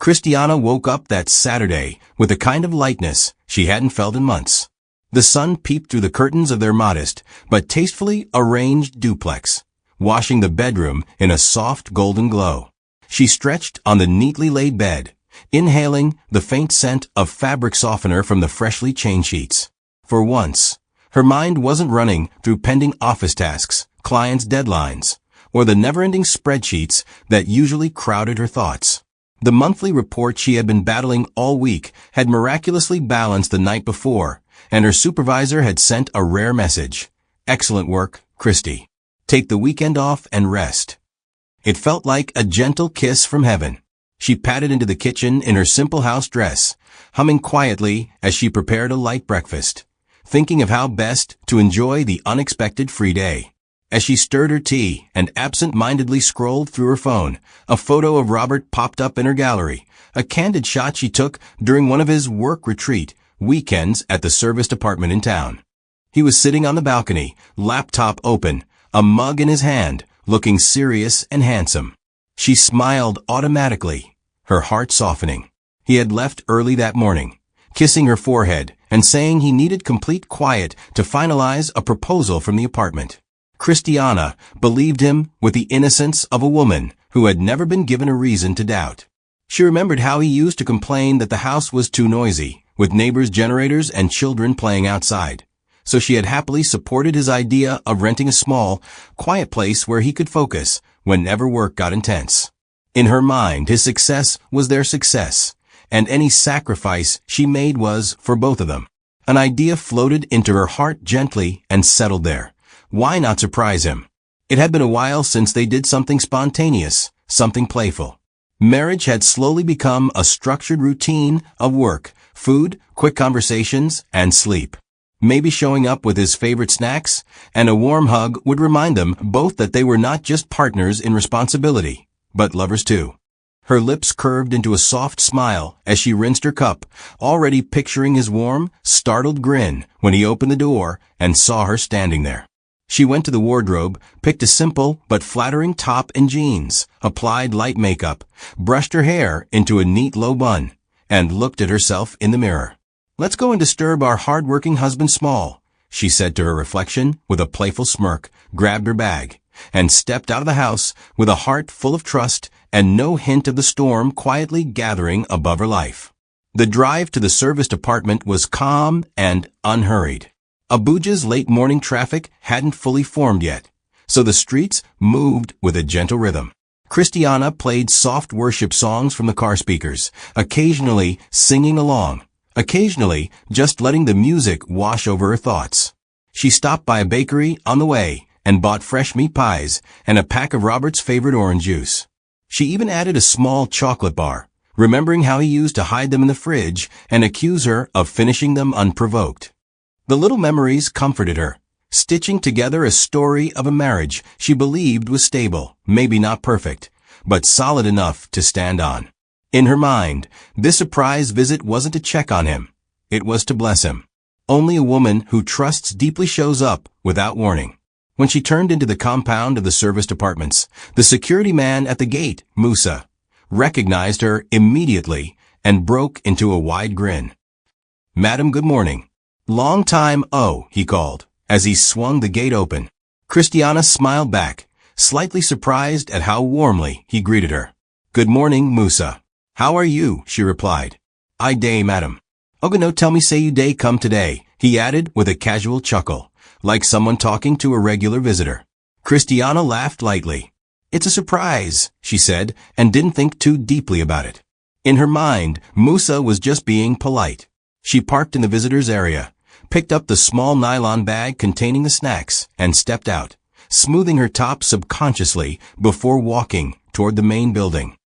Christiana woke up that Saturday with a kind of lightness she hadn't felt in months. The sun peeped through the curtains of their modest but tastefully arranged duplex, washing the bedroom in a soft golden glow. She stretched on the neatly laid bed, inhaling the faint scent of fabric softener from the freshly changed sheets. For once, her mind wasn't running through pending office tasks, clients' deadlines, or the never-ending spreadsheets that usually crowded her thoughts. The monthly report she had been battling all week had miraculously balanced the night before, and her supervisor had sent a rare message. "Excellent work, Christy. Take the weekend off and rest." It felt like a gentle kiss from heaven. She padded into the kitchen in her simple house dress, humming quietly as she prepared a light breakfast, thinking of how best to enjoy the unexpected free day. As she stirred her tea and absent-mindedly scrolled through her phone, a photo of Robert popped up in her gallery, a candid shot she took during one of his work retreat weekends at the service department in town. He was sitting on the balcony, laptop open, a mug in his hand, looking serious and handsome. She smiled automatically, her heart softening. He had left early that morning, kissing her forehead and saying he needed complete quiet to finalize a proposal from the apartment. Christiana believed him with the innocence of a woman who had never been given a reason to doubt. She remembered how he used to complain that the house was too noisy, with neighbors' generators and children playing outside. So she had happily supported his idea of renting a small, quiet place where he could focus whenever work got intense. In her mind, his success was their success, and any sacrifice she made was for both of them. An idea floated into her heart gently and settled there. Why not surprise him? It had been a while since they did something spontaneous, something playful. Marriage had slowly become a structured routine of work, food, quick conversations, and sleep. Maybe showing up with his favorite snacks and a warm hug would remind them both that they were not just partners in responsibility, but lovers too. Her lips curved into a soft smile as she rinsed her cup, already picturing his warm, startled grin when he opened the door and saw her standing there. She went to the wardrobe, picked a simple but flattering top and jeans, applied light makeup, brushed her hair into a neat low bun, and looked at herself in the mirror. "Let's go and disturb our hard-working husband small," she said to her reflection with a playful smirk, grabbed her bag, and stepped out of the house with a heart full of trust and no hint of the storm quietly gathering above her life. The drive to the service department was calm and unhurried. Abuja's late morning traffic hadn't fully formed yet, so the streets moved with a gentle rhythm. Christiana played soft worship songs from the car speakers, occasionally singing along, occasionally just letting the music wash over her thoughts. She stopped by a bakery on the way and bought fresh meat pies and a pack of Robert's favorite orange juice. She even added a small chocolate bar, remembering how he used to hide them in the fridge and accuse her of finishing them unprovoked. The little memories comforted her, stitching together a story of a marriage she believed was stable, maybe not perfect, but solid enough to stand on. In her mind, this surprise visit wasn't to check on him. It was to bless him. Only a woman who trusts deeply shows up without warning. When she turned into the compound of the service departments, the security man at the gate, Musa, recognized her immediately and broke into a wide grin. "Madam, good morning." "Long time, he called, as he swung the gate open. Christiana smiled back, slightly surprised at how warmly he greeted her. "Good morning, Musa. How are you?" she replied. "I day, madam." "No tell me say you day come today," he added with a casual chuckle, like someone talking to a regular visitor. Christiana laughed lightly. "It's a surprise," she said, and didn't think too deeply about it. In her mind, Musa was just being polite. She parked in the visitors' area, picked up the small nylon bag containing the snacks, and stepped out, smoothing her top subconsciously before walking toward the main building.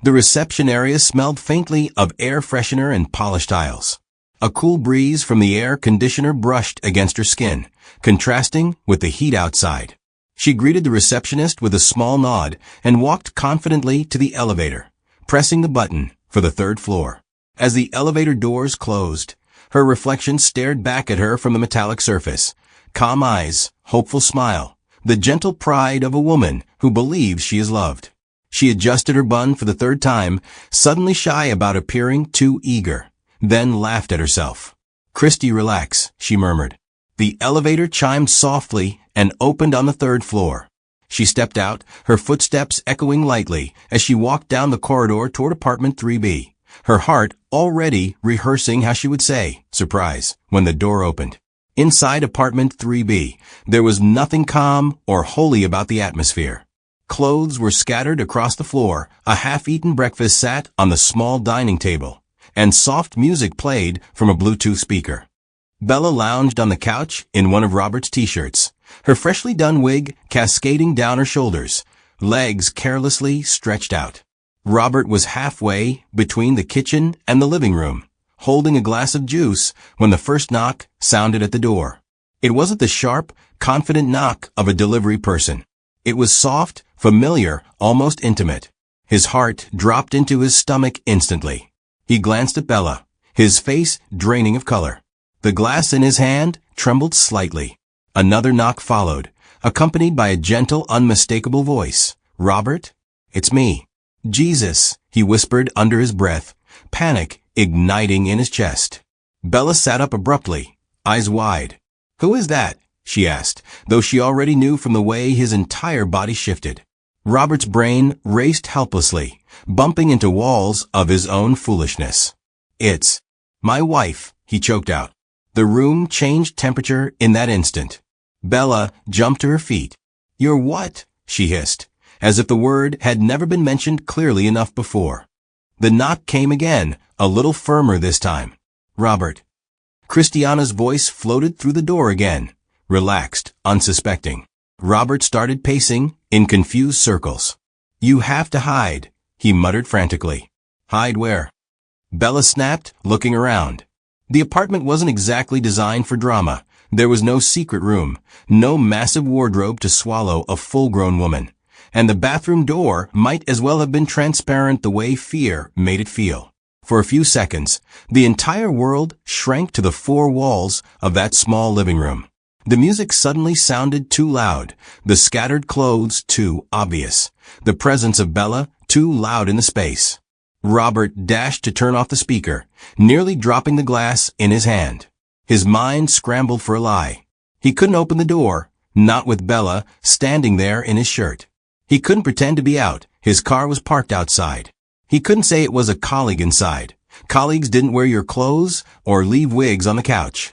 The reception area smelled faintly of air freshener and polished tiles. A cool breeze from the air conditioner brushed against her skin, contrasting with the heat outside. She greeted the receptionist with a small nod and walked confidently to the elevator, pressing the button for the 3rd floor. As the elevator doors closed, her reflection stared back at her from the metallic surface. Calm eyes, hopeful smile, the gentle pride of a woman who believes she is loved. She adjusted her bun for the third time, suddenly shy about appearing too eager, then laughed at herself. "Christy, relax," she murmured. The elevator chimed softly and opened on the 3rd floor. She stepped out, her footsteps echoing lightly as she walked down the corridor toward apartment 3B, her heart already rehearsing how she would say, "Surprise," when the door opened. Inside apartment 3B, there was nothing calm or holy about the atmosphere. Clothes were scattered across the floor, a half-eaten breakfast sat on the small dining table, and soft music played from a Bluetooth speaker. Bella lounged on the couch in one of Robert's t-shirts, her freshly done wig cascading down her shoulders, legs carelessly stretched out. Robert was halfway between the kitchen and the living room, holding a glass of juice when the first knock sounded at the door. It wasn't the sharp, confident knock of a delivery person. It was soft, familiar, almost intimate. His heart dropped into his stomach instantly. He glanced at Bella, his face draining of color. The glass in his hand trembled slightly. Another knock followed, accompanied by a gentle, unmistakable voice. "Robert? It's me." "Jesus," he whispered under his breath, panic igniting in his chest. Bella sat up abruptly, eyes wide. "Who is that?" she asked, though she already knew from the way his entire body shifted. Robert's brain raced helplessly, bumping into walls of his own foolishness. "It's my wife," he choked out. The room changed temperature in that instant. Bella jumped to her feet. "You're what?" she hissed, as if the word had never been mentioned clearly enough before. The knock came again, a little firmer this time. "Robert." Christiana's voice floated through the door again, relaxed, unsuspecting. Robert started pacing in confused circles. "You have to hide," he muttered frantically. "Hide where?" Bella snapped, looking around. The apartment wasn't exactly designed for drama. There was no secret room, no massive wardrobe to swallow a full-grown woman, and the bathroom door might as well have been transparent the way fear made it feel. For a few seconds, the entire world shrank to the four walls of that small living room. The music suddenly sounded too loud, the scattered clothes too obvious, the presence of Bella too loud in the space. Robert dashed to turn off the speaker, nearly dropping the glass in his hand. His mind scrambled for a lie. He couldn't open the door, not with Bella standing there in his shirt. He couldn't pretend to be out. His car was parked outside. He couldn't say it was a colleague inside. Colleagues didn't wear your clothes or leave wigs on the couch.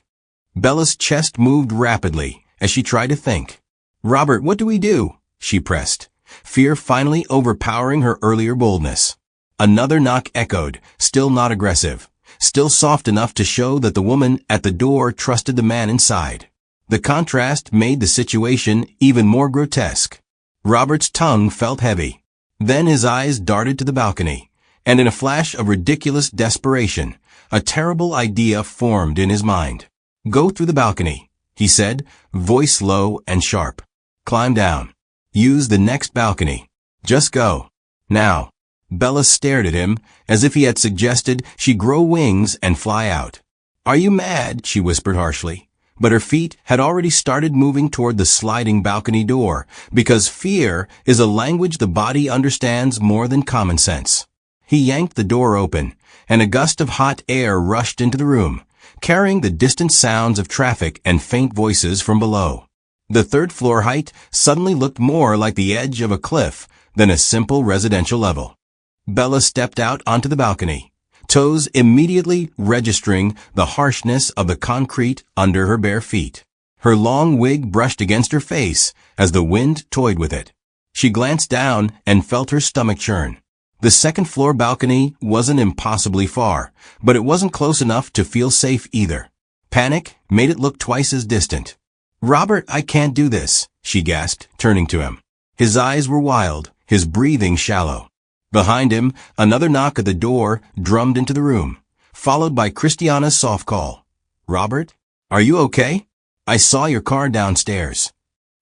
Bella's chest moved rapidly as she tried to think. "Robert, what do we do?" she pressed, fear finally overpowering her earlier boldness. Another knock echoed, still not aggressive, still soft enough to show that the woman at the door trusted the man inside. The contrast made the situation even more grotesque. Robert's tongue felt heavy. Then his eyes darted to the balcony, and in a flash of ridiculous desperation, a terrible idea formed in his mind. "Go through the balcony," he said, voice low and sharp. "Climb down. Use the next balcony. Just go. Now." Bella stared at him, as if he had suggested she grow wings and fly out. "Are you mad?" she whispered harshly. But her feet had already started moving toward the sliding balcony door, because fear is a language the body understands more than common sense. He yanked the door open, and a gust of hot air rushed into the room, carrying the distant sounds of traffic and faint voices from below. The 3rd floor height suddenly looked more like the edge of a cliff than a simple residential level. Bella stepped out onto the balcony, toes immediately registering the harshness of the concrete under her bare feet. Her long wig brushed against her face as the wind toyed with it. She glanced down and felt her stomach churn. The 2nd floor balcony wasn't impossibly far, but it wasn't close enough to feel safe either. Panic made it look twice as distant. "Robert, I can't do this," she gasped, turning to him. His eyes were wild, his breathing shallow. Behind him, another knock at the door drummed into the room, followed by Christiana's soft call. "Robert, are you okay? I saw your car downstairs."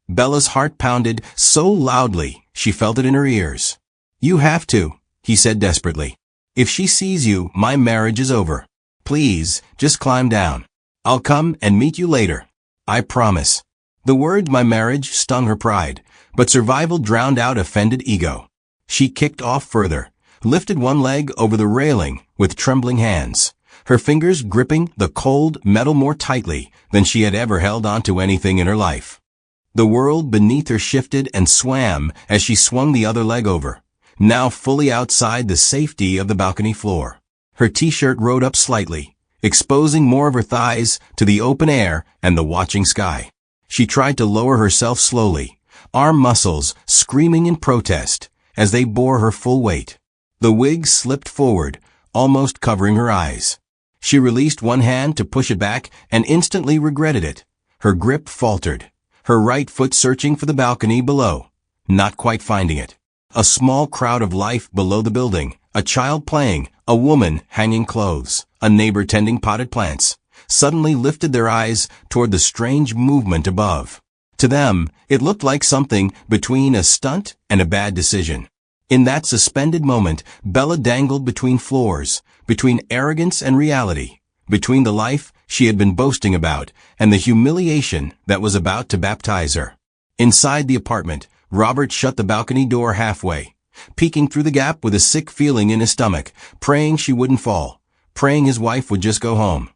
Bella's heart pounded so loudly she felt it in her ears. "You have to," he said desperately. "If she sees you, my marriage is over. Please, just climb down. I'll come and meet you later. I promise." The word "my marriage" stung her pride, but survival drowned out offended ego. She kicked off further, lifted one leg over the railing with trembling hands, her fingers gripping the cold metal more tightly than she had ever held onto anything in her life. The world beneath her shifted and swam as she swung the other leg over, now fully outside the safety of the balcony floor. Her t-shirt rode up slightly, exposing more of her thighs to the open air and the watching sky. She tried to lower herself slowly, arm muscles screaming in protest as they bore her full weight. The wig slipped forward, almost covering her eyes. She released one hand to push it back and instantly regretted it. Her grip faltered, her right foot searching for the balcony below, not quite finding it. A small crowd of life below the building, a child playing, a woman hanging clothes, a neighbor tending potted plants, suddenly lifted their eyes toward the strange movement above. To them, it looked like something between a stunt and a bad decision. In that suspended moment, Bella dangled between floors, between arrogance and reality, between the life she had been boasting about and the humiliation that was about to baptize her. Inside the apartment, Robert shut the balcony door halfway, peeking through the gap with a sick feeling in his stomach, praying she wouldn't fall, praying his wife would just go home.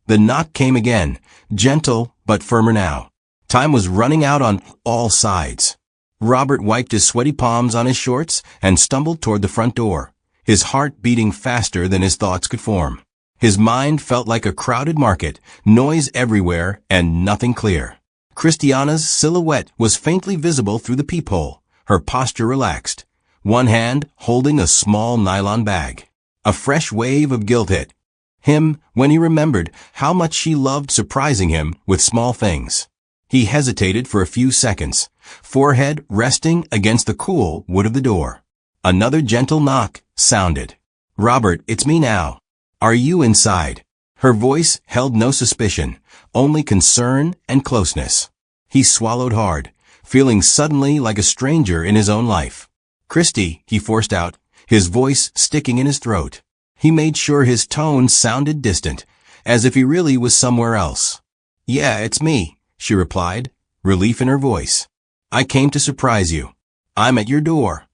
The knock came again, gentle but firmer now. Time was running out on all sides. Robert wiped his sweaty palms on his shorts and stumbled toward the front door, his heart beating faster than his thoughts could form. His mind felt like a crowded market, noise everywhere and nothing clear. Christiana's silhouette was faintly visible through the peephole, her posture relaxed, one hand holding a small nylon bag. A fresh wave of guilt hit him when he remembered how much she loved surprising him with small things. He hesitated for a few seconds, forehead resting against the cool wood of the door. Another gentle knock sounded. "Robert, it's me now. Are you inside?" Her voice held no suspicion, only concern and closeness. He swallowed hard, feeling suddenly like a stranger in his own life. "Christy," he forced out, his voice sticking in his throat. He made sure his tone sounded distant, as if he really was somewhere else. "Yeah, it's me," she replied, relief in her voice. "I came to surprise you. I'm at your door."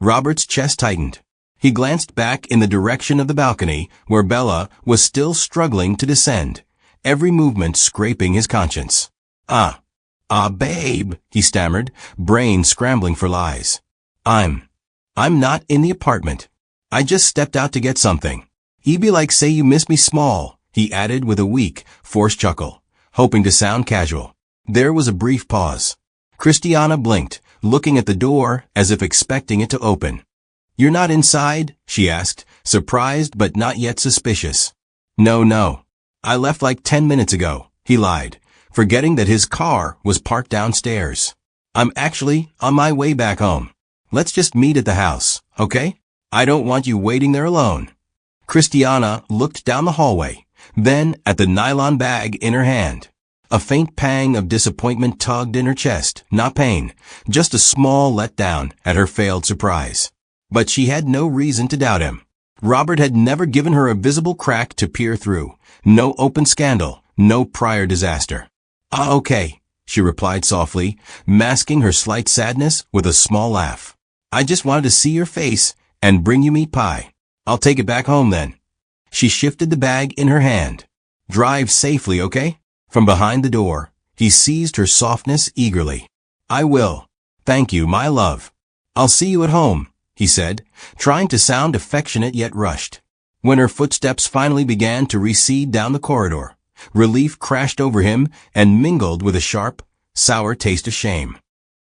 Robert's chest tightened. He glanced back in the direction of the balcony, where Bella was still struggling to descend, every movement scraping his conscience. Babe," he stammered, brain scrambling for lies. I'm not in the apartment. I just stepped out to get something. "You be like say you miss me small," he added with a weak, forced chuckle, hoping to sound casual. There was a brief pause. Christiana blinked, looking at the door as if expecting it to open. "You're not inside?" she asked, surprised but not yet suspicious. No. I left like 10 minutes ago," he lied, forgetting that his car was parked downstairs. "I'm actually on my way back home. Let's just meet at the house, okay? I don't want you waiting there alone." Christiana looked down the hallway, then at the nylon bag in her hand. A faint pang of disappointment tugged in her chest, not pain, just a small letdown at her failed surprise. But she had no reason to doubt him. Robert had never given her a visible crack to peer through, no open scandal, no prior disaster. Okay," she replied softly, masking her slight sadness with a small laugh. "I just wanted to see your face and bring you meat pie. I'll take it back home then." She shifted the bag in her hand. "Drive safely, okay?" From behind the door, he seized her softness eagerly. "I will. Thank you, my love. I'll see you at home," he said, trying to sound affectionate yet rushed. When her footsteps finally began to recede down the corridor, relief crashed over him and mingled with a sharp, sour taste of shame.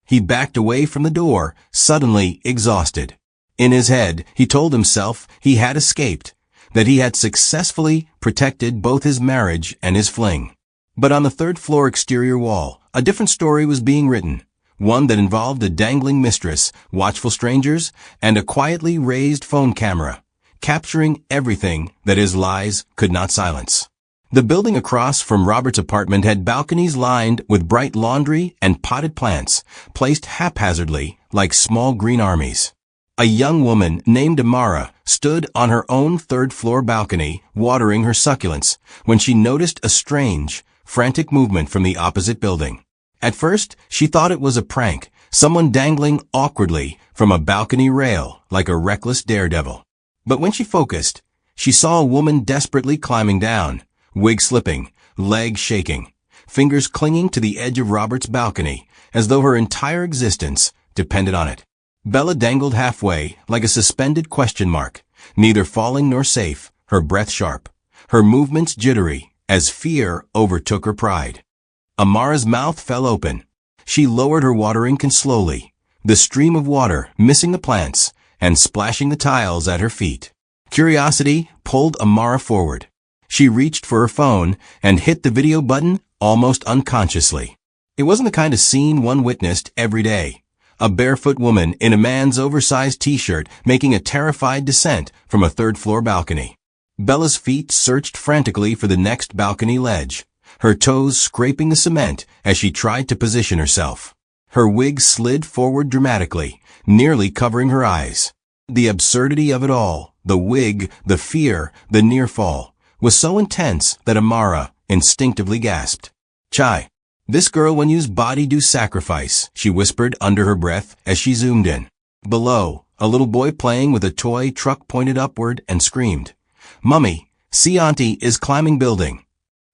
He backed away from the door, suddenly exhausted. In his head, he told himself he had escaped, that he had successfully protected both his marriage and his fling. But on the third-floor exterior wall, a different story was being written, one that involved a dangling mistress, watchful strangers, and a quietly raised phone camera, capturing everything that his lies could not silence. The building across from Robert's apartment had balconies lined with bright laundry and potted plants, placed haphazardly like small green armies. A young woman named Amara stood on her own third-floor balcony, watering her succulents, when she noticed a strange, frantic movement from the opposite building. At first, she thought it was a prank, someone dangling awkwardly from a balcony rail like a reckless daredevil. But when she focused, she saw a woman desperately climbing down, wig slipping, leg shaking, fingers clinging to the edge of Robert's balcony as though her entire existence depended on it. Bella dangled halfway like a suspended question mark, neither falling nor safe, her breath sharp, her movements jittery as fear overtook her pride. Amara's mouth fell open. She lowered her watering can slowly, the stream of water missing the plants and splashing the tiles at her feet. Curiosity pulled Amara forward. She reached for her phone and hit the video button almost unconsciously. It wasn't the kind of scene one witnessed every day. A barefoot woman in a man's oversized t-shirt making a terrified descent from a third-floor balcony. Bella's feet searched frantically for the next balcony ledge, her toes scraping the cement as she tried to position herself. Her wig slid forward dramatically, nearly covering her eyes. The absurdity of it all, the wig, the fear, the near fall, was so intense that Amara instinctively gasped. "Chai, this girl when you's body do sacrifice," she whispered under her breath as she zoomed in. Below, a little boy playing with a toy truck pointed upward and screamed, "Mummy, see Auntie is climbing building."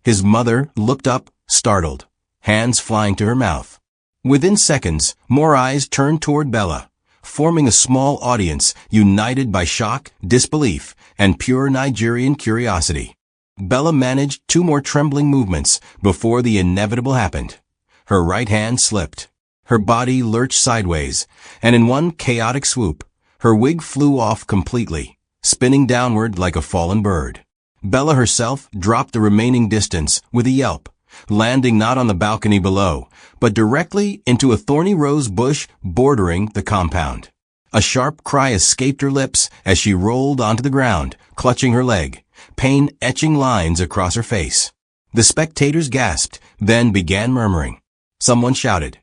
His mother looked up, startled, hands flying to her mouth. Within seconds, more eyes turned toward Bella, forming a small audience united by shock, disbelief, and pure Nigerian curiosity. Bella managed 2 more trembling movements before the inevitable happened. Her right hand slipped. Her body lurched sideways, and in one chaotic swoop, her wig flew off completely, spinning downward like a fallen bird. Bella herself dropped the remaining distance with a yelp, landing not on the balcony below, but directly into a thorny rose bush bordering the compound. A sharp cry escaped her lips as she rolled onto the ground, clutching her leg, pain etching lines across her face. The spectators gasped, then began murmuring. Someone shouted,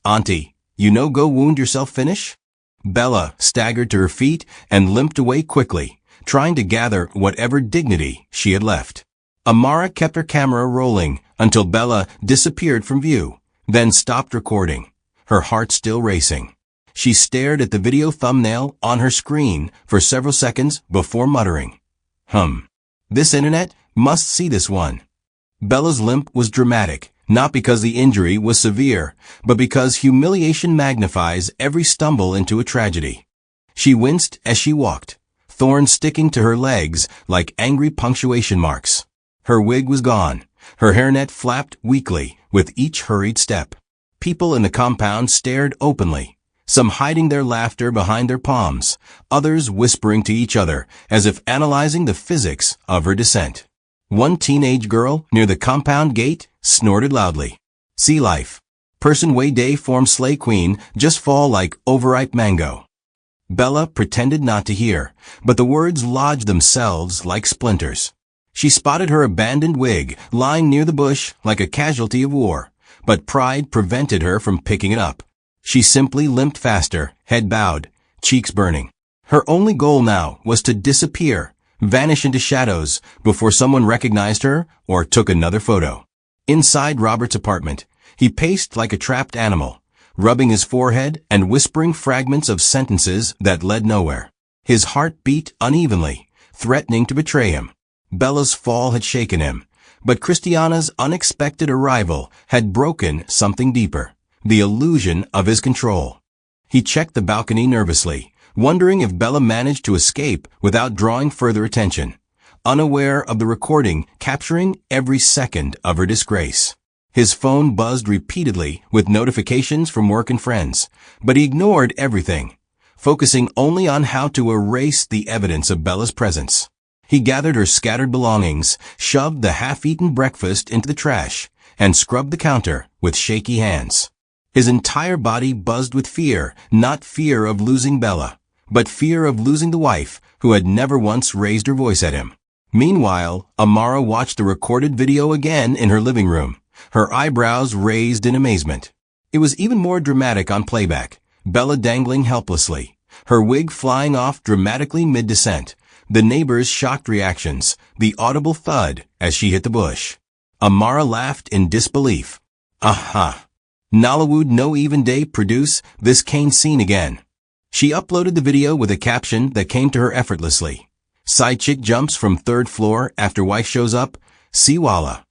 "Auntie, you no go wound yourself finish?" Bella staggered to her feet and limped away quickly, trying to gather whatever dignity she had left. Amara kept her camera rolling until Bella disappeared from view, then stopped recording, her heart still racing. She stared at the video thumbnail on her screen for several seconds before muttering, "This internet must see this one." Bella's limp was dramatic, not because the injury was severe, but because humiliation magnifies every stumble into a tragedy. She winced as she walked, thorns sticking to her legs like angry punctuation marks. Her wig was gone. Her hairnet flapped weakly with each hurried step. People in the compound stared openly, some hiding their laughter behind their palms, others whispering to each other as if analyzing the physics of her descent. One teenage girl near the compound gate snorted loudly. "Sea life. Person way day form slay queen just fall like overripe mango." Bella pretended not to hear, but the words lodged themselves like splinters. She spotted her abandoned wig lying near the bush like a casualty of war, but pride prevented her from picking it up. She simply limped faster, head bowed, cheeks burning. Her only goal now was to disappear, vanish into shadows before someone recognized her or took another photo. Inside Robert's apartment, he paced like a trapped animal, rubbing his forehead and whispering fragments of sentences that led nowhere. His heart beat unevenly, threatening to betray him. Bella's fall had shaken him, but Christiana's unexpected arrival had broken something deeper, the illusion of his control. He checked the balcony nervously, wondering if Bella managed to escape without drawing further attention, unaware of the recording capturing every second of her disgrace. His phone buzzed repeatedly with notifications from work and friends, but he ignored everything, focusing only on how to erase the evidence of Bella's presence. He gathered her scattered belongings, shoved the half-eaten breakfast into the trash, and scrubbed the counter with shaky hands. His entire body buzzed with fear, not fear of losing Bella, but fear of losing the wife who had never once raised her voice at him. Meanwhile, Amara watched the recorded video again in her living room, her eyebrows raised in amazement. It was even more dramatic on playback, Bella dangling helplessly, her wig flying off dramatically mid-descent, the neighbors' shocked reactions, the audible thud as she hit the bush. Amara laughed in disbelief. "Aha! Nollywood no even day produce this cane scene again. She uploaded the video with a caption that came to her effortlessly. Side chick jumps from 3rd floor after wife shows up, see walla.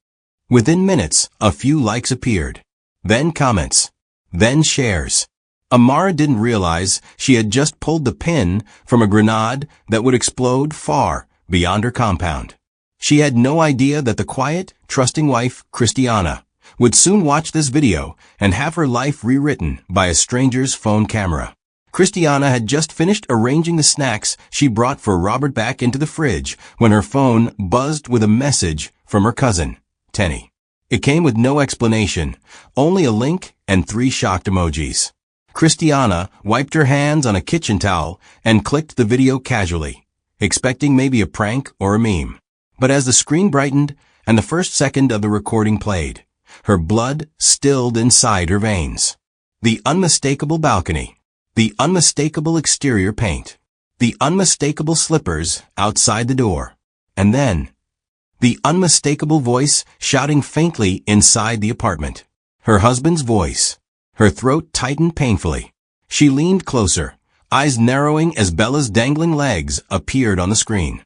Within minutes, a few likes appeared. Then comments. Then shares. Amara didn't realize she had just pulled the pin from a grenade that would explode far beyond her compound. She had no idea that the quiet, trusting wife, Christiana, would soon watch this video and have her life rewritten by a stranger's phone camera. Christiana had just finished arranging the snacks she brought for Robert back into the fridge when her phone buzzed with a message from her cousin, Tenny. It came with no explanation, only a link and 3 shocked emojis. Christiana wiped her hands on a kitchen towel and clicked the video casually, expecting maybe a prank or a meme. But as the screen brightened and the first second of the recording played, her blood stilled inside her veins. The unmistakable balcony, the unmistakable exterior paint, the unmistakable slippers outside the door, and then the unmistakable voice shouting faintly inside the apartment. Her husband's voice. Her throat tightened painfully. She leaned closer, eyes narrowing as Bella's dangling legs appeared on the screen.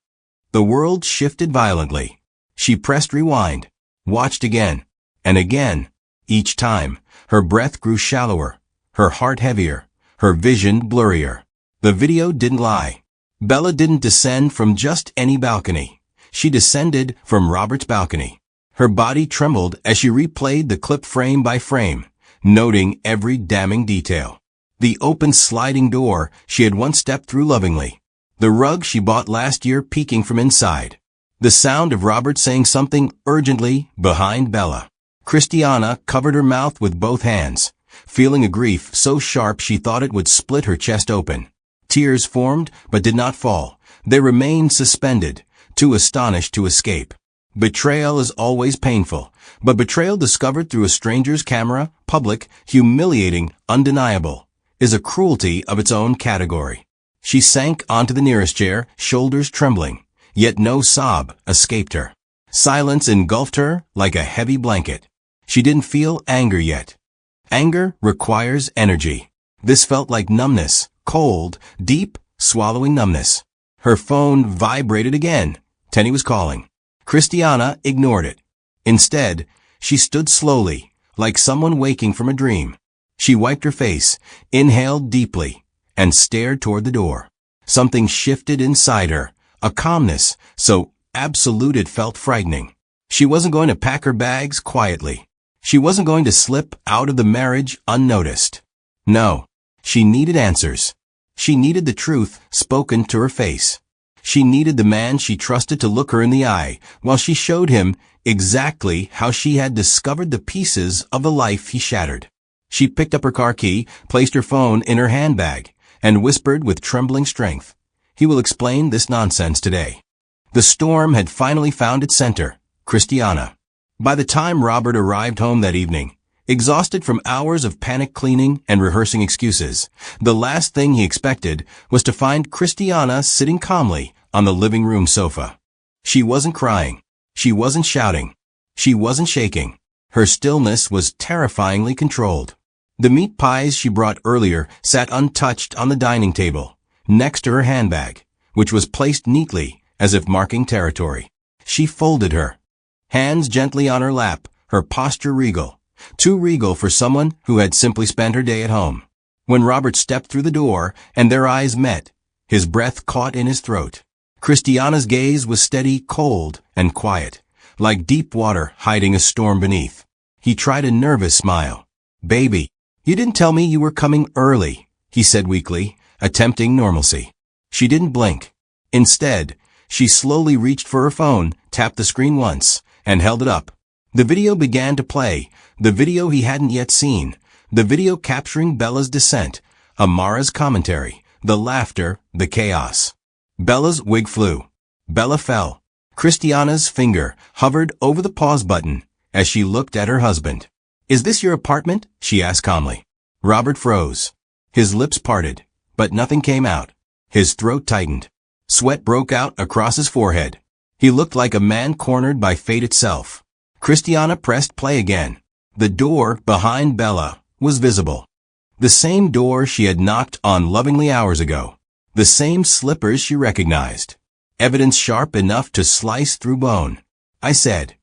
The world shifted violently. She pressed rewind, watched again, and again. Each time, her breath grew shallower, her heart heavier, her vision blurrier. The video didn't lie. Bella didn't descend from just any balcony. She descended from Robert's balcony. Her body trembled as she replayed the clip frame by frame, noting every damning detail. The open sliding door she had once stepped through lovingly. The rug she bought last year peeking from inside. The sound of Robert saying something urgently behind Bella. Christiana covered her mouth with both hands, feeling a grief so sharp she thought it would split her chest open. Tears formed but did not fall. They remained suspended, too astonished to escape. Betrayal is always painful, but betrayal discovered through a stranger's camera, public, humiliating, undeniable, is a cruelty of its own category. She sank onto the nearest chair, shoulders trembling, yet no sob escaped her. Silence engulfed her like a heavy blanket. She didn't feel anger yet. Anger requires energy. This felt like numbness, cold, deep, swallowing numbness. Her phone vibrated again. Tenny was calling. Christiana ignored it. Instead, she stood slowly, like someone waking from a dream. She wiped her face, inhaled deeply, and stared toward the door. Something shifted inside her, a calmness so absolute it felt frightening. She wasn't going to pack her bags quietly. She wasn't going to slip out of the marriage unnoticed. No, she needed answers. She needed the truth spoken to her face. She needed the man she trusted to look her in the eye while she showed him exactly how she had discovered the pieces of the life he shattered. She picked up her car key, placed her phone in her handbag, and whispered with trembling strength, "He will explain this nonsense today." The storm had finally found its center, Christiana. By the time Robert arrived home that evening, exhausted from hours of panic cleaning and rehearsing excuses, the last thing he expected was to find Christiana sitting calmly on the living room sofa. She wasn't crying. She wasn't shouting. She wasn't shaking. Her stillness was terrifyingly controlled. The meat pies she brought earlier sat untouched on the dining table, next to her handbag, which was placed neatly as if marking territory. She folded her hands gently on her lap, her posture regal. Too regal for someone who had simply spent her day at home. When Robert stepped through the door and their eyes met, his breath caught in his throat. Christiana's gaze was steady, cold, and quiet, like deep water hiding a storm beneath. He tried a nervous smile. "Baby, you didn't tell me you were coming early," he said weakly, attempting normalcy. She didn't blink. Instead, she slowly reached for her phone, tapped the screen once, and held it up. The video began to play, the video he hadn't yet seen, the video capturing Bella's descent, Amara's commentary, the laughter, the chaos. Bella's wig flew. Bella fell. Christiana's finger hovered over the pause button as she looked at her husband. "Is this your apartment?" she asked calmly. Robert froze. His lips parted, but nothing came out. His throat tightened. Sweat broke out across his forehead. He looked like a man cornered by fate itself. Christiana pressed play again. The door behind Bella was visible. The same door she had knocked on lovingly hours ago. The same slippers she recognized. Evidence sharp enough to slice through bone. I said,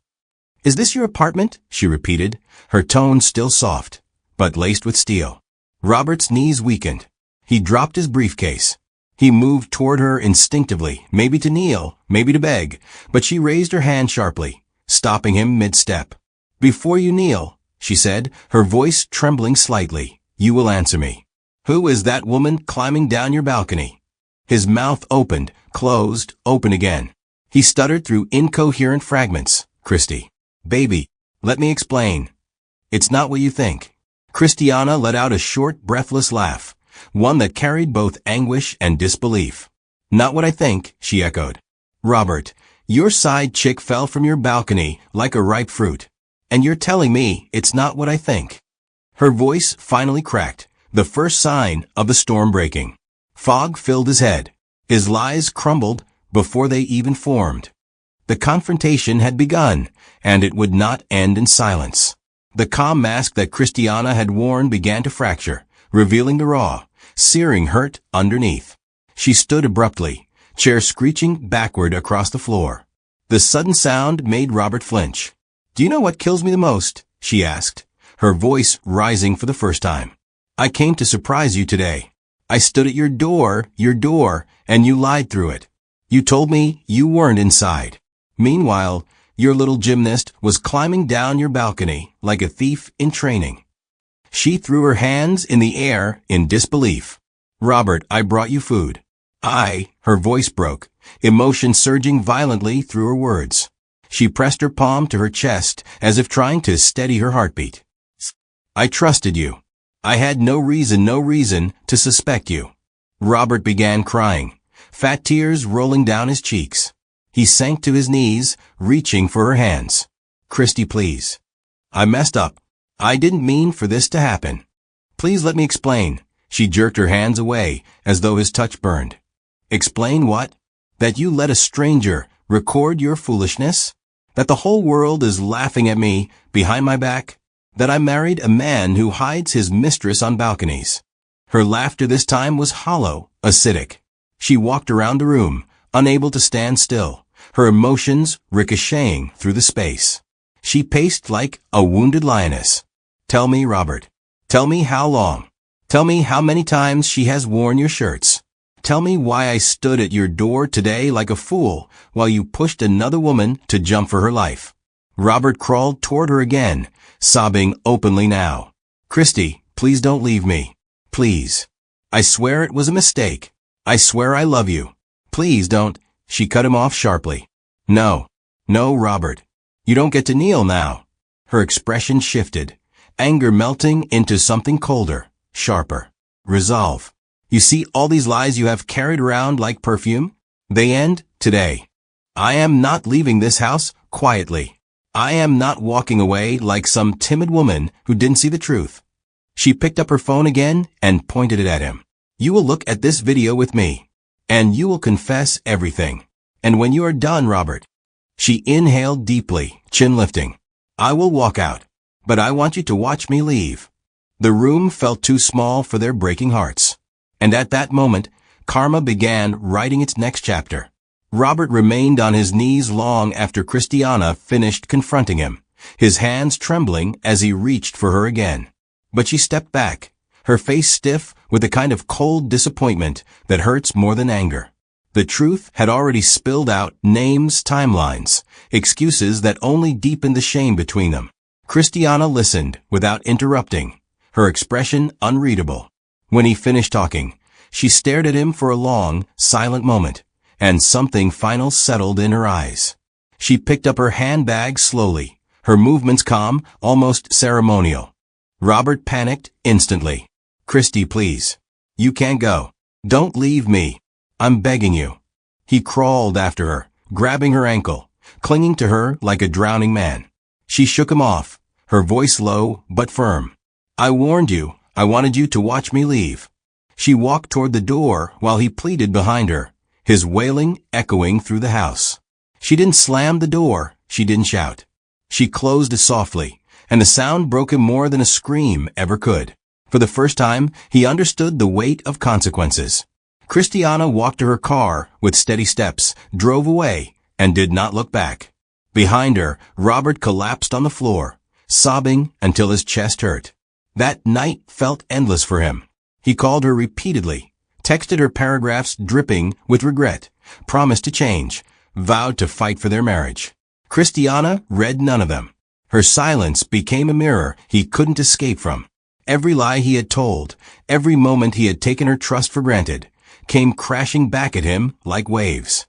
"Is this your apartment?" she repeated, her tone still soft, but laced with steel. Robert's knees weakened. He dropped his briefcase. He moved toward her instinctively, maybe to kneel, maybe to beg, but she raised her hand sharply, stopping him mid-step. "Before you kneel," she said, her voice trembling slightly, "you will answer me. Who is that woman climbing down your balcony?" His mouth opened, closed, open again. He stuttered through incoherent fragments. "Christy. Baby. Let me explain. It's not what you think." Christiana let out a short, breathless laugh, one that carried both anguish and disbelief. "Not what I think," she echoed. "Robert, your side chick fell from your balcony like a ripe fruit. And you're telling me it's not what I think." Her voice finally cracked, the first sign of the storm breaking. Fog filled his head. His lies crumbled before they even formed. The confrontation had begun, and it would not end in silence. The calm mask that Christiana had worn began to fracture, revealing the raw, searing hurt underneath. She stood abruptly, chair screeching backward across the floor. The sudden sound made Robert flinch. "Do you know what kills me the most?" she asked, her voice rising for the first time. "I came to surprise you today. I stood at your door, and you lied through it. You told me you weren't inside. Meanwhile, your little gymnast was climbing down your balcony like a thief in training." She threw her hands in the air in disbelief. "Robert, I brought you food." Her voice broke, emotion surging violently through her words. She pressed her palm to her chest as if trying to steady her heartbeat. "I trusted you. I had no reason to suspect you." Robert began crying, fat tears rolling down his cheeks. He sank to his knees, reaching for her hands. "Christy, please. I messed up. I didn't mean for this to happen. Please let me explain." She jerked her hands away, as though his touch burned. "Explain what? That you let a stranger record your foolishness? That the whole world is laughing at me behind my back? That I married a man who hides his mistress on balconies?" Her laughter this time was hollow, acidic. She walked around the room, unable to stand still, her emotions ricocheting through the space. She paced like a wounded lioness. "Tell me, Robert. Tell me how long. Tell me how many times she has worn your shirts. Tell me why I stood at your door today like a fool while you pushed another woman to jump for her life." Robert crawled toward her again, sobbing openly now. "Christy, please don't leave me. Please. I swear it was a mistake. I swear I love you. Please don't." She cut him off sharply. No, Robert. You don't get to kneel now." Her expression shifted, anger melting into something colder, sharper. "Resolve. You see all these lies you have carried around like perfume? They end today. I am not leaving this house quietly. I am not walking away like some timid woman who didn't see the truth." She picked up her phone again and pointed it at him. "You will look at this video with me, and you will confess everything. And when you are done, Robert." She inhaled deeply, chin lifting. "I will walk out, but I want you to watch me leave." The room felt too small for their breaking hearts. And at that moment, karma began writing its next chapter. Robert remained on his knees long after Christiana finished confronting him, his hands trembling as he reached for her again. But she stepped back, her face stiff with a kind of cold disappointment that hurts more than anger. The truth had already spilled out, names, timelines, excuses that only deepened the shame between them. Christiana listened without interrupting, her expression unreadable. When he finished talking, she stared at him for a long, silent moment, and something final settled in her eyes. She picked up her handbag slowly, her movements calm, almost ceremonial. Robert panicked instantly. "Christy, please. You can't go. Don't leave me. I'm begging you." He crawled after her, grabbing her ankle, clinging to her like a drowning man. She shook him off, her voice low but firm. "I warned you. I wanted you to watch me leave." She walked toward the door while he pleaded behind her, his wailing echoing through the house. She didn't slam the door, she didn't shout. She closed it softly, and the sound broke him more than a scream ever could. For the first time, he understood the weight of consequences. Christiana walked to her car with steady steps, drove away, and did not look back. Behind her, Robert collapsed on the floor, sobbing until his chest hurt. That night felt endless for him. He called her repeatedly, texted her paragraphs dripping with regret, promised to change, vowed to fight for their marriage. Christiana read none of them. Her silence became a mirror he couldn't escape from. Every lie he had told, every moment he had taken her trust for granted, came crashing back at him like waves.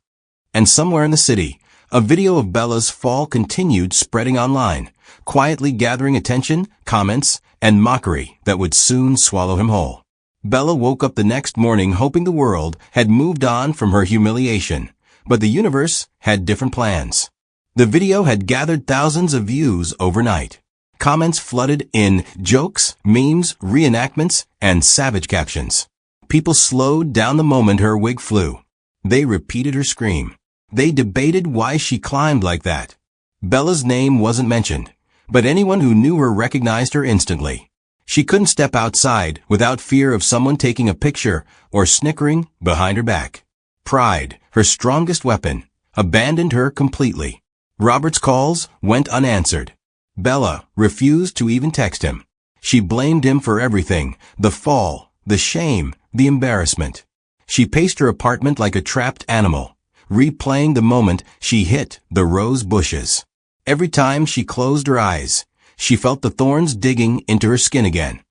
And somewhere in the city, a video of Bella's fall continued spreading online, quietly gathering attention, comments, and mockery that would soon swallow him whole. Bella woke up the next morning hoping the world had moved on from her humiliation, but the universe had different plans. The video had gathered thousands of views overnight. Comments flooded in jokes, memes, reenactments, and savage captions. People slowed down the moment her wig flew. They repeated her scream. They debated why she climbed like that. Bella's name wasn't mentioned, but anyone who knew her recognized her instantly. She couldn't step outside without fear of someone taking a picture or snickering behind her back. Pride, her strongest weapon, abandoned her completely. Robert's calls went unanswered. Bella refused to even text him. She blamed him for everything, the fall, the shame, the embarrassment. She paced her apartment like a trapped animal, replaying the moment she hit the rose bushes. Every time she closed her eyes, she felt the thorns digging into her skin again.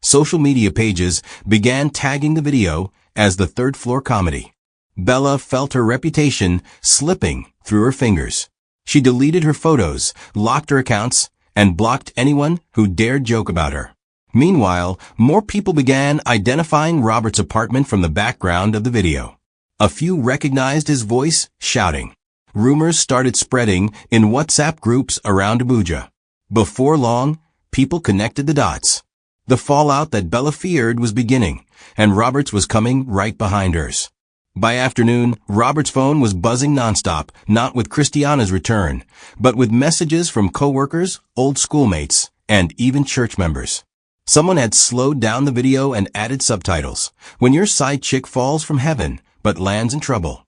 Social media pages began tagging the video as the 3rd-Floor comedy. Bella felt her reputation slipping through her fingers. She deleted her photos, locked her accounts, and blocked anyone who dared joke about her. Meanwhile, more people began identifying Robert's apartment from the background of the video. A few recognized his voice, shouting. Rumors started spreading in WhatsApp groups around Abuja. Before long, people connected the dots. The fallout that Bella feared was beginning, and Robert's was coming right behind hers. By afternoon, Robert's phone was buzzing nonstop, not with Christiana's return, but with messages from coworkers, old schoolmates, and even church members. Someone had slowed down the video and added subtitles, "When your side chick falls from heaven, but lands in trouble."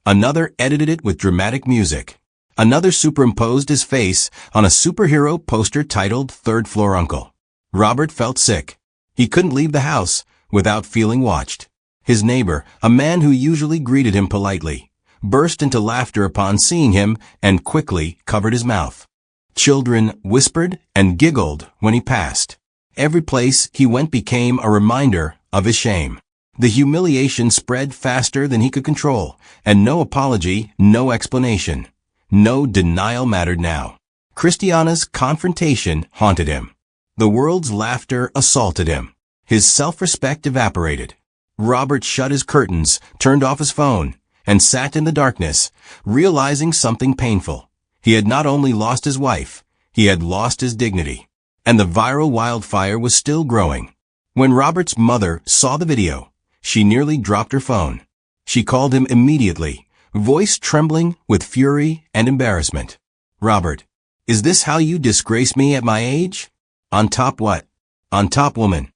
Another edited it with dramatic music. Another superimposed his face on a superhero poster titled 3rd-Floor Uncle. Robert felt sick. He couldn't leave the house without feeling watched. His neighbor, a man who usually greeted him politely, burst into laughter upon seeing him and quickly covered his mouth. Children whispered and giggled when he passed. Every place he went became a reminder of his shame. The humiliation spread faster than he could control, and no apology, no explanation, no denial mattered now. Christiana's confrontation haunted him. The world's laughter assaulted him. His self-respect evaporated. Robert shut his curtains, turned off his phone, and sat in the darkness, realizing something painful. He had not only lost his wife, he had lost his dignity. And the viral wildfire was still growing. When Robert's mother saw the video, she nearly dropped her phone. She called him immediately, voice trembling with fury and embarrassment. "Robert, is this how you disgrace me at my age? On top what? On top woman."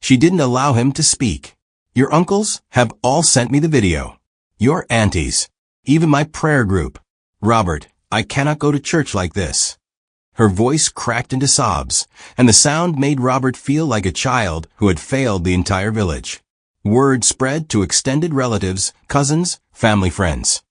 She didn't allow him to speak. "Your uncles have all sent me the video. Your aunties. Even my prayer group. Robert, I cannot go to church like this." Her voice cracked into sobs, and the sound made Robert feel like a child who had failed the entire village. Word spread to extended relatives, cousins, family friends.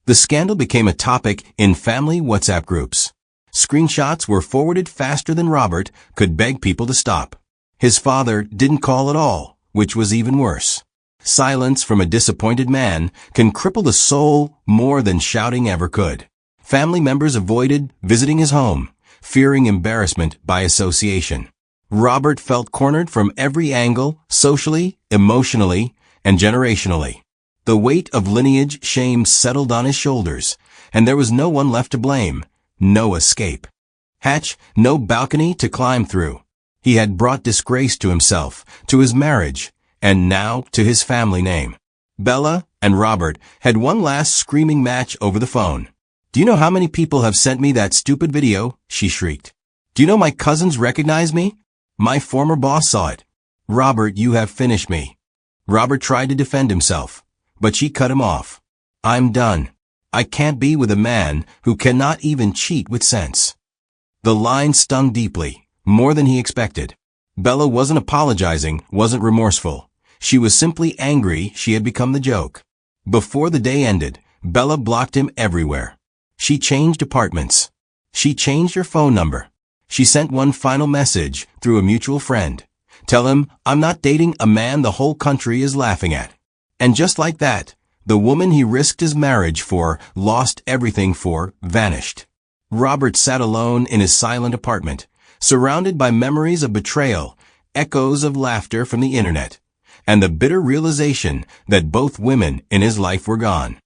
The scandal became a topic in family WhatsApp groups. Screenshots were forwarded faster than Robert could beg people to stop. His father didn't call at all, which was even worse. Silence from a disappointed man can cripple the soul more than shouting ever could. Family members avoided visiting his home, fearing embarrassment by association. Robert felt cornered from every angle, socially, emotionally, and generationally. The weight of lineage shame settled on his shoulders, and there was no one left to blame, no escape. Hatch, no balcony to climb through. He had brought disgrace to himself, to his marriage, and now to his family name. Bella and Robert had one last screaming match over the phone. "Do you know how many people have sent me that stupid video?" she shrieked. Do you know my cousins recognize me? My former boss saw it. Robert, you have finished me. Robert tried to defend himself, but she cut him off. I'm done. I can't be with a man who cannot even cheat with sense. The line stung deeply, more than he expected. Bella wasn't apologizing, wasn't remorseful. She was simply angry she had become the joke. Before the day ended, Bella blocked him everywhere. She changed apartments. She changed her phone number. She sent one final message through a mutual friend. Tell him, I'm not dating a man the whole country is laughing at. And just like that, the woman he risked his marriage for, lost everything for, vanished. Robert sat alone in his silent apartment, surrounded by memories of betrayal, echoes of laughter from the internet, and the bitter realization that both women in his life were gone.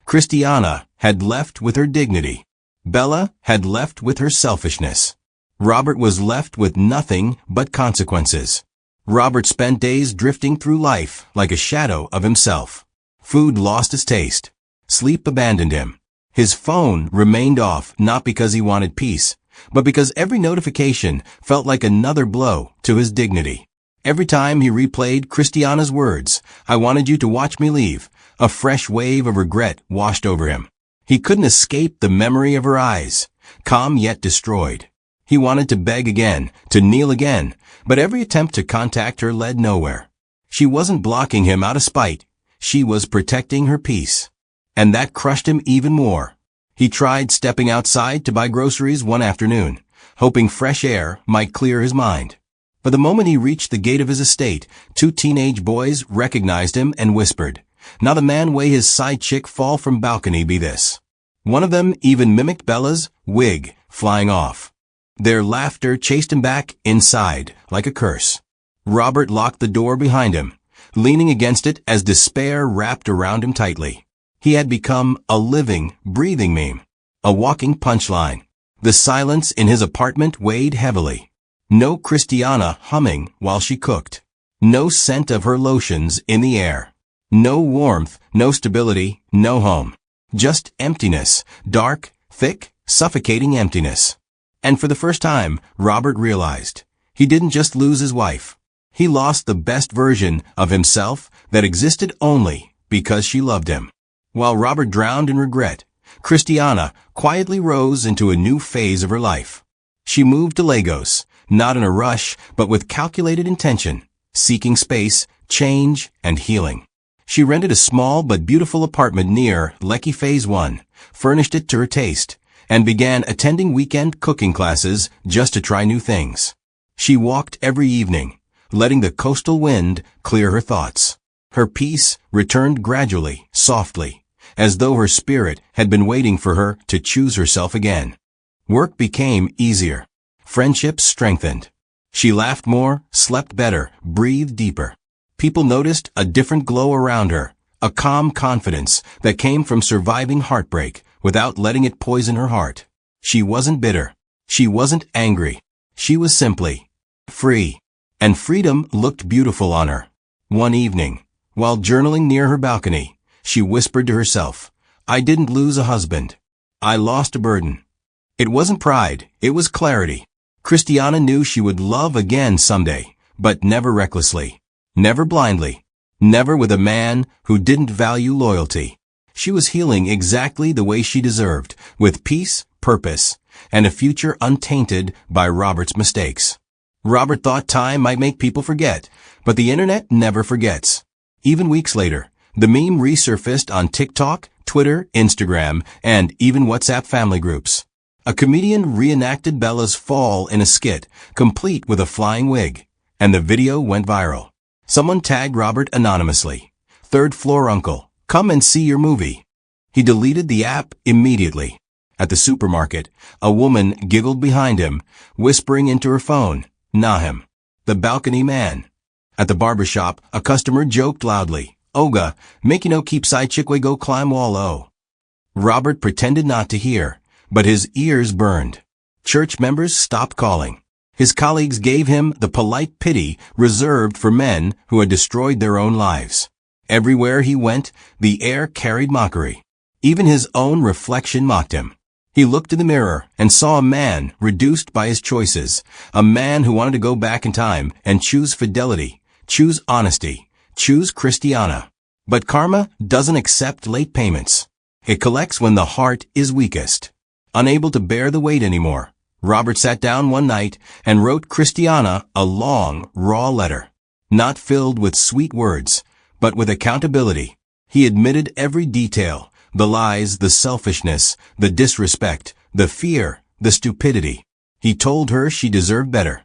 Christiana had left with her dignity. Bella had left with her selfishness. Robert was left with nothing but consequences. Robert spent days drifting through life like a shadow of himself. Food lost its taste. Sleep abandoned him. His phone remained off not because he wanted peace, but because every notification felt like another blow to his dignity. Every time he replayed Christiana's words, I wanted you to watch me leave, a fresh wave of regret washed over him. He couldn't escape the memory of her eyes, calm yet destroyed. He wanted to beg again, to kneel again, but every attempt to contact her led nowhere. She wasn't blocking him out of spite. She was protecting her peace. And that crushed him even more. He tried stepping outside to buy groceries one afternoon, hoping fresh air might clear his mind. But the moment he reached the gate of his estate, two teenage boys recognized him and whispered, "Now the man way his side chick fall from balcony be this." One of them even mimicked Bella's wig flying off. Their laughter chased him back inside like a curse. Robert locked the door behind him, leaning against it as despair wrapped around him tightly. He had become a living, breathing meme, a walking punchline. The silence in his apartment weighed heavily. No Christiana humming while she cooked. No scent of her lotions in the air. No warmth, no stability, no home. Just emptiness, dark, thick, suffocating emptiness. And for the first time, Robert realized, he didn't just lose his wife. He lost the best version of himself that existed only because she loved him. While Robert drowned in regret, Christiana quietly rose into a new phase of her life. She moved to Lagos, not in a rush, but with calculated intention, seeking space, change, and healing. She rented a small but beautiful apartment near Lekki Phase 1, furnished it to her taste, and began attending weekend cooking classes just to try new things. She walked every evening, letting the coastal wind clear her thoughts. Her peace returned gradually, softly, as though her spirit had been waiting for her to choose herself again. Work became easier. Friendships strengthened. She laughed more, slept better, breathed deeper. People noticed a different glow around her, a calm confidence that came from surviving heartbreak without letting it poison her heart. She wasn't bitter. She wasn't angry. She was simply free. And freedom looked beautiful on her. One evening, while journaling near her balcony, she whispered to herself, I didn't lose a husband. I lost a burden. It wasn't pride, it was clarity. Christiana knew she would love again someday, but never recklessly, never blindly, never with a man who didn't value loyalty. She was healing exactly the way she deserved, with peace, purpose, and a future untainted by Robert's mistakes. Robert thought time might make people forget, but the internet never forgets. Even weeks later, the meme resurfaced on TikTok, Twitter, Instagram, and even WhatsApp family groups. A comedian reenacted Bella's fall in a skit, complete with a flying wig, and the video went viral. Someone tagged Robert anonymously. 3rd-Floor uncle, come and see your movie. He deleted the app immediately. At the supermarket, a woman giggled behind him, whispering into her phone, Nahim, the balcony man. At the barbershop, a customer joked loudly, Oga, make you no keep side chickwe go climb wall o. Robert pretended not to hear, but his ears burned. Church members stopped calling. His colleagues gave him the polite pity reserved for men who had destroyed their own lives. Everywhere he went, the air carried mockery. Even his own reflection mocked him. He looked in the mirror and saw a man reduced by his choices, a man who wanted to go back in time and choose fidelity, choose honesty, choose Christiana. But karma doesn't accept late payments. It collects when the heart is weakest. Unable to bear the weight anymore, Robert sat down one night and wrote Christiana a long, raw letter. Not filled with sweet words, but with accountability. He admitted every detail, the lies, the selfishness, the disrespect, the fear, the stupidity. He told her she deserved better.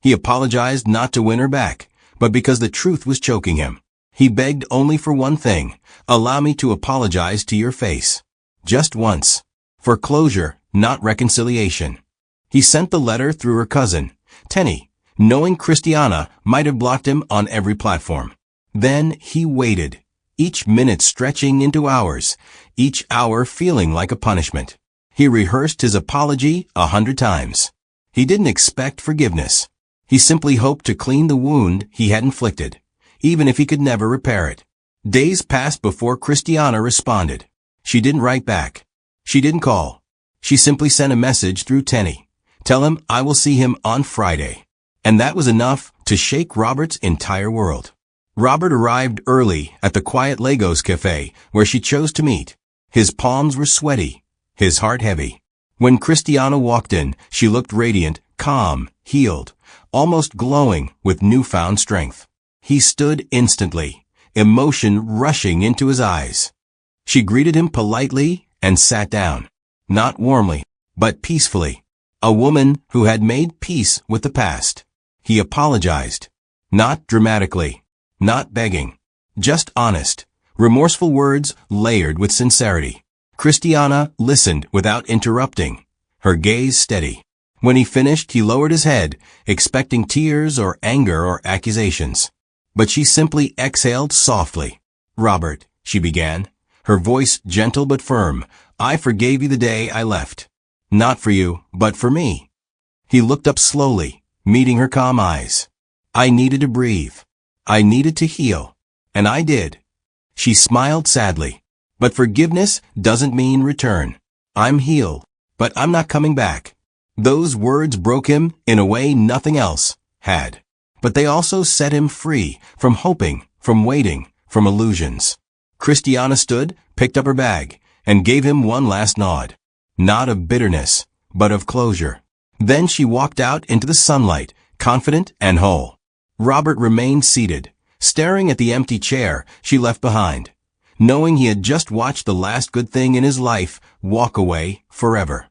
He apologized not to win her back, but because the truth was choking him. He begged only for one thing: allow me to apologize to your face. Just once. For closure, not reconciliation. He sent the letter through her cousin, Tenny, knowing Christiana might have blocked him on every platform. Then he waited, each minute stretching into hours, each hour feeling like a punishment. He rehearsed his apology 100 times. He didn't expect forgiveness. He simply hoped to clean the wound he had inflicted, even if he could never repair it. Days passed before Christiana responded. She didn't write back. She didn't call. She simply sent a message through Tenny. Tell him I will see him on Friday. And that was enough to shake Robert's entire world. Robert arrived early at the quiet Lagos cafe where she chose to meet. His palms were sweaty, his heart heavy. When Christiana walked in, she looked radiant, calm, healed, almost glowing with newfound strength. He stood instantly, emotion rushing into his eyes. She greeted him politely and sat down. Not warmly, but peacefully. A woman who had made peace with the past. He apologized. Not dramatically. Not begging. Just honest, remorseful words layered with sincerity. Christiana listened without interrupting, her gaze steady. When he finished, he lowered his head, expecting tears or anger or accusations. But she simply exhaled softly. Robert, she began, her voice gentle but firm, I forgave you the day I left. Not for you, but for me. He looked up slowly, meeting her calm eyes. I needed to breathe. I needed to heal. And I did. She smiled sadly. But forgiveness doesn't mean return. I'm healed, but I'm not coming back. Those words broke him in a way nothing else had. But they also set him free from hoping, from waiting, from illusions. Christiana stood, picked up her bag, and gave him one last nod. Not of bitterness, but of closure. Then she walked out into the sunlight, confident and whole. Robert remained seated, staring at the empty chair she left behind, knowing he had just watched the last good thing in his life walk away forever.